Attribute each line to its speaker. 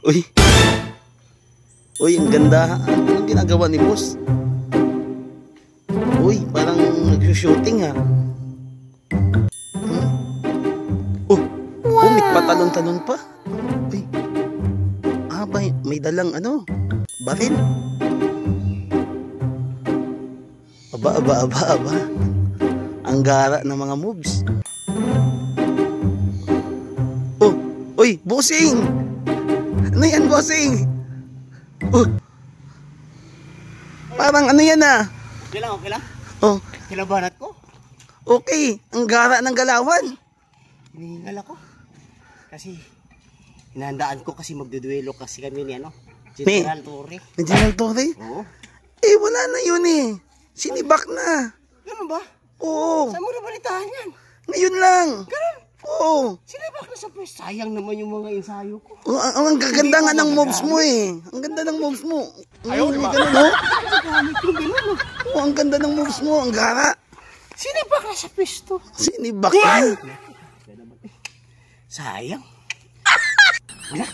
Speaker 1: Uy. Uy, ang ganda. Anong ginagawa ni boss? Uy, parang nag-shooting ha. Oh, wow. May patalon-talon pa. Uy. May dalang ano, baril. Aba. Ang gara ng mga moves. Oh, uy, bossing! Ano yan, bossing? Oh. Parang ano yan ah.
Speaker 2: Okay lang.
Speaker 1: Oh.
Speaker 2: Kinabanat ko.
Speaker 1: Okay, ang gara ng galawan.
Speaker 2: Hinihingal ako. Kasi, hinahandaan ko kasi magduduelo kasi kami ni ano, General Torre.
Speaker 1: Ni General Torre?
Speaker 2: Oo.
Speaker 1: Eh, wala na yun eh. Sinibak na.
Speaker 2: Ganun ba?
Speaker 1: Oo.
Speaker 2: Saan mo nabalitaan yan?
Speaker 1: Ngayon lang.
Speaker 2: Ganun?
Speaker 1: Oo.
Speaker 2: Sinibak na sa pwes. Sayang naman yung mga ensayo ko.
Speaker 1: Oh, ang gaganda nga ng moves mo eh. Ang ganda ng moves mo. Ayaw, di ba? Ganun, no?
Speaker 2: Gamit yung ganun, no?
Speaker 1: Oh, ang ganda ng moves mo. Ang gara.
Speaker 2: Sinibak na sa pwes to.
Speaker 1: Sinibak na.
Speaker 2: Sayang. Wala.